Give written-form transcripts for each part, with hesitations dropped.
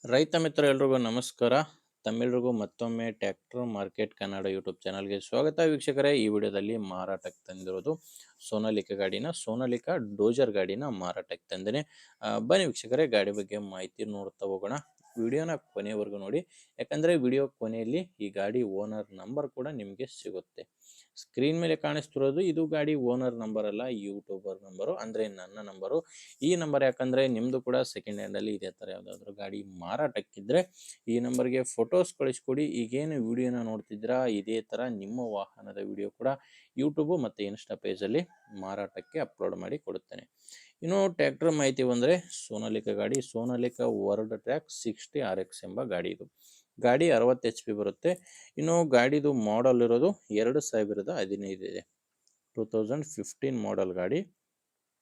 ರೈತ ಮಿತ್ರ ಎಲ್ರಿಗೂ ನಮಸ್ಕಾರ. ತಮ್ಮೆಲ್ರಿಗೂ ಮತ್ತೊಮ್ಮೆ ಟ್ರ್ಯಾಕ್ಟರ್ ಮಾರ್ಕೆಟ್ ಕನ್ನಡ ಯೂಟ್ಯೂಬ್ ಚಾನಲ್ಗೆ ಸ್ವಾಗತ. ವೀಕ್ಷಕರೇ, ಈ ವಿಡಿಯೋದಲ್ಲಿ ಮಾರಾಟಕ್ಕೆ ತಂದಿರೋದು ಸೋನಾಲಿಕಾ ಗಾಡಿನ, ಸೋನಾಲಿಕಾ ಡೋಜರ್ ಗಾಡಿನ ಮಾರಾಟಕ್ಕೆ ತಂದೇನೆ. ಬನ್ನಿ ವೀಕ್ಷಕರೇ, ಗಾಡಿ ಬಗ್ಗೆ ಮಾಹಿತಿ ನೋಡ್ತಾ ಹೋಗೋಣ. ವಿಡಿಯೋನ ಕೊನೆವರೆಗೂ ನೋಡಿ, ಯಾಕಂದರೆ ವಿಡಿಯೋ ಕೊನೆಯಲ್ಲಿ ಈ ಗಾಡಿ ಓನರ್ ನಂಬರ್ ಕೂಡ ನಿಮಗೆ ಸಿಗುತ್ತೆ. ಸ್ಕ್ರೀನ್ ಮೇಲೆ ಕಾಣಿಸ್ತಿರೋದು ಇದು ಗಾಡಿ ಓನರ್ ನಂಬರ್ ಅಲ್ಲ, ಯೂಟ್ಯೂಬರ್ ನಂಬರು, ಅಂದರೆ ನನ್ನ ನಂಬರು. ಈ ನಂಬರ್ ಯಾಕಂದರೆ ನಿಮ್ಮದು ಕೂಡ ಸೆಕೆಂಡ್ ಹ್ಯಾಂಡಲ್ಲಿ ಇದೇ ಥರ ಯಾವುದಾದ್ರೂ ಗಾಡಿ ಮಾರಾಟಕ್ಕಿದ್ರೆ ಈ ನಂಬರ್ಗೆ ಫೋಟೋಸ್ ಕಳಿಸ್ಕೊಡಿ. ಈಗೇನು ವಿಡಿಯೋನ ನೋಡ್ತಿದ್ದೀರಾ, ಇದೇ ಥರ ನಿಮ್ಮ ವಾಹನದ ವಿಡಿಯೋ ಕೂಡ ಯೂಟ್ಯೂಬು ಮತ್ತು ಇನ್ಸ್ಟಾ ಪೇಜಲ್ಲಿ ಮಾರಾಟಕ್ಕೆ ಅಪ್ಲೋಡ್ ಮಾಡಿ ಕೊಡುತ್ತೇನೆ. ಇನ್ನು ಟ್ರ್ಯಾಕ್ಟರ್ ಮಾಹಿತಿ ಬಂದರೆ ಸೋನಾಲಿಕಾ ಗಾಡಿ, ಸೋನಾಲಿಕಾ ವರ್ಲ್ಡ್ ಟ್ರ್ಯಾಕ್ 60 RX ಎಂಬ ಗಾಡಿ. ಇದು ಗಾಡಿ 60 HP ಬರುತ್ತೆ. ಇನ್ನು ಗಾಡಿದು ಮಾಡಲ್ ಇರೋದು 2015 ಇದೆ. 2015 ಮಾಡಲ್ ಗಾಡಿ,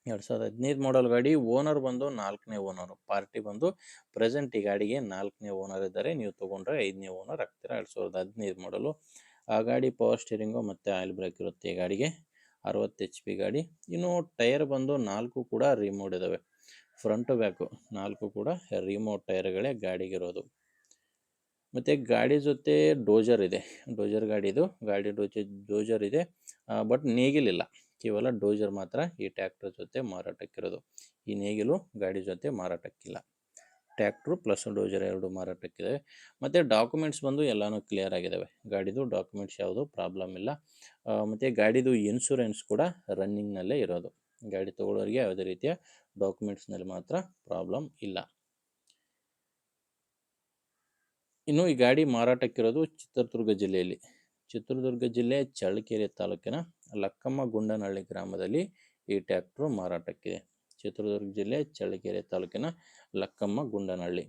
2015 ಮಾಡಲ್ ಗಾಡಿ. ಓನರ್ ಬಂದು 4ನೇ ಓನರು. ಪಾರ್ಟಿ ಬಂದು ಪ್ರೆಸೆಂಟ್ ಈ ಗಾಡಿಗೆ 4ನೇ ಓನರ್ ಇದ್ದಾರೆ. ನೀವು ತೊಗೊಂಡ್ರೆ 5ನೇ ಓನರ್ ಆಗ್ತೀರಾ. 2015 ಮಾಡಲು. ಆ ಗಾಡಿ ಪವರ್ ಸ್ಟೀರಿಂಗು ಮತ್ತು ಆಯಿಲ್ ಬ್ರೇಕ್ ಇರುತ್ತೆ ಈ ಗಾಡಿಗೆ. 60 HP ಗಾಡಿ. ಇನ್ನು ಟೈರ್ ಬಂದು 4 ಕೂಡ ರಿಮೋಟ್ ಇದ್ದಾವೆ. ಫ್ರಂಟು ಬ್ಯಾಕು 4 ಕೂಡ ರಿಮೋಟ್ ಟೈರ್ಗಳೇ ಗಾಡಿಗಿರೋದು. ಮತ್ತು ಗಾಡಿ ಜೊತೆ ಡೋಜರ್ ಇದೆ. ಡೋಜರ್ ಗಾಡಿದು ಗಾಡಿ ಡೋಜರ್ ಇದೆ, ಬಟ್ ನೇಗಿಲಿಲ್ಲ. ಕೇವಲ ಡೋಜರ್ ಮಾತ್ರ ಈ ಟ್ರ್ಯಾಕ್ಟರ್ ಜೊತೆ ಮಾರಾಟಕ್ಕಿರೋದು. ಈ ನೇಗಿಲು ಗಾಡಿ ಜೊತೆ ಮಾರಾಟಕ್ಕಿಲ್ಲ. ಟ್ರ್ಯಾಕ್ಟ್ರು ಪ್ಲಸ್ ಡೋಜರ್ ಎರಡು ಮಾರಾಟಕ್ಕಿದೆ. ಮತ್ತು ಡಾಕ್ಯುಮೆಂಟ್ಸ್ ಬಂದು ಎಲ್ಲನೂ ಕ್ಲಿಯರ್ ಆಗಿದ್ದಾವೆ. ಗಾಡಿದು ಡಾಕ್ಯುಮೆಂಟ್ಸ್ ಯಾವುದು ಪ್ರಾಬ್ಲಮ್ ಇಲ್ಲ. ಮತ್ತು ಗಾಡಿದು ಇನ್ಶೂರೆನ್ಸ್ ಕೂಡ ರನ್ನಿಂಗ್ನಲ್ಲೇ ಇರೋದು. ಗಾಡಿ ತೊಗೊಳ್ಳೋರಿಗೆ ಯಾವುದೇ ರೀತಿಯ ಡಾಕ್ಯುಮೆಂಟ್ಸ್ನಲ್ಲಿ ಮಾತ್ರ ಪ್ರಾಬ್ಲಮ್ ಇಲ್ಲ. ಇನ್ನು ಈ ಗಾಡಿ ಮಾರಾಟಕ್ಕಿರೋದು ಚಿತ್ರದುರ್ಗ ಜಿಲ್ಲೆಯಲ್ಲಿ. ಚಿತ್ರದುರ್ಗ ಜಿಲ್ಲೆ ಚಳ್ಳಕೆರೆ ತಾಲೂಕಿನ ಲಕ್ಕಮ್ಮ ಗುಂಡನಹಳ್ಳಿ ಗ್ರಾಮದಲ್ಲಿ ಈ ಟ್ರ್ಯಾಕ್ಟ್ರು ಮಾರಾಟಕ್ಕಿದೆ. ಚಿತ್ರದುರ್ಗ ಜಿಲ್ಲೆ ಚಳ್ಳಕೆರೆ ತಾಲೂಕಿನ ಲಕ್ಕಮ್ಮ ಗುಂಡನಹಳ್ಳಿ.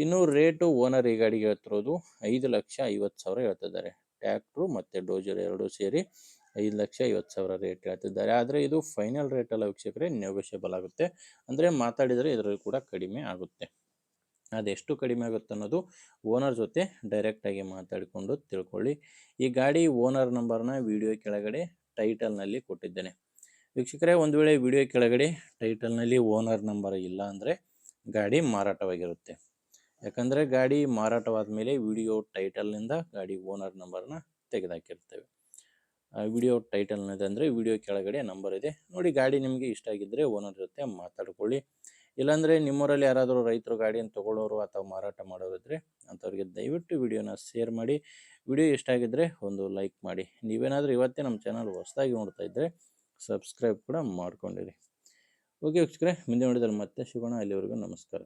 ಇನ್ನು ರೇಟು ಓನರ್ ಈ ಗಾಡಿಗೆ ಹೇಳ್ತಿರೋದು 5,50,000 ಹೇಳ್ತಿದ್ದಾರೆ. ಟ್ರ್ಯಾಕ್ಟ್ರು ಮತ್ತು ಡೋಜರ್ ಎರಡೂ ಸೇರಿ 5,50,000 ರೇಟ್ ಹೇಳ್ತಿದ್ದಾರೆ. ಆದರೆ ಇದು ಫೈನಲ್ ರೇಟ್ ಅಲ್ಲ ವೀಕ್ಷಕರೇ, ನೆಗೋಷಿಯಬಲ್ ಆಗುತ್ತೆ. ಅಂದರೆ ಮಾತಾಡಿದರೆ ಇದರಲ್ಲಿ ಕೂಡ ಕಡಿಮೆ ಆಗುತ್ತೆ. ಅದೆಷ್ಟು ಕಡಿಮೆ ಆಗುತ್ತೆ ಅನ್ನೋದು ಓನರ್ ಜೊತೆ ಡೈರೆಕ್ಟಾಗಿ ಮಾತಾಡಿಕೊಂಡು ತಿಳ್ಕೊಳ್ಳಿ. ಈ ಗಾಡಿ ಓನರ್ ನಂಬರ್ನ ವಿಡಿಯೋ ಕೆಳಗಡೆ ಟೈಟಲ್ನಲ್ಲಿ ಕೊಟ್ಟಿದ್ದೇನೆ. ವೀಕ್ಷಕರೇ, ಒಂದು ವೇಳೆ ವಿಡಿಯೋ ಕೆಳಗಡೆ ಟೈಟಲ್ನಲ್ಲಿ ಓನರ್ ನಂಬರ್ ಇಲ್ಲ ಅಂದರೆ ಗಾಡಿ ಮಾರಾಟವಾಗಿರುತ್ತೆ. ಯಾಕಂದರೆ ಗಾಡಿ ಮಾರಾಟವಾದ ಮೇಲೆ ವಿಡಿಯೋ ಟೈಟಲ್ನಿಂದ ಗಾಡಿ ಓನರ್ ನಂಬರ್ನ ತೆಗೆದುಹಾಕಿರ್ತೇವೆ. ವಿಡಿಯೋ ಟೈಟಲ್ನಿದೆ ಅಂದರೆ ವಿಡಿಯೋ ಕೆಳಗಡೆ ನಂಬರ್ ಇದೆ ನೋಡಿ. ಗಾಡಿ ನಿಮಗೆ ಇಷ್ಟ ಆಗಿದ್ದರೆ ಓನರ್ ಜೊತೆ ಮಾತಾಡ್ಕೊಳ್ಳಿ. ಇಲ್ಲಾಂದರೆ ನಿಮ್ಮೂರಲ್ಲಿ ಯಾರಾದರೂ ರೈತರು ಗಾಡಿಯನ್ನು ತೊಗೊಳ್ಳೋರು ಅಥವಾ ಮಾರಾಟ ಮಾಡೋರು ಇದ್ದರೆ ಅಂಥವ್ರಿಗೆ ದಯವಿಟ್ಟು ವಿಡಿಯೋನ ಶೇರ್ ಮಾಡಿ. ವಿಡಿಯೋ ಇಷ್ಟ ಆಗಿದ್ದರೆ ಒಂದು ಲೈಕ್ ಮಾಡಿ. ನೀವೇನಾದರೂ ಇವತ್ತೇ ನಮ್ಮ ಚಾನಲ್ ಹೊಸದಾಗಿ ನೋಡ್ತಾ ಇದ್ದರೆ ಸಬ್ಸ್ಕ್ರೈಬ್ ಕೂಡ ಮಾಡ್ಕೊಂಡಿರಿ. ಓಕೆ ವೀಕ್ಷಕರೇ, ಮುಂದಿನ ವಿಡಿಯೋದಲ್ಲಿ ಮತ್ತೆ ಸಿಗೋಣ. ಅಲ್ಲಿವರೆಗೂ ನಮಸ್ಕಾರ.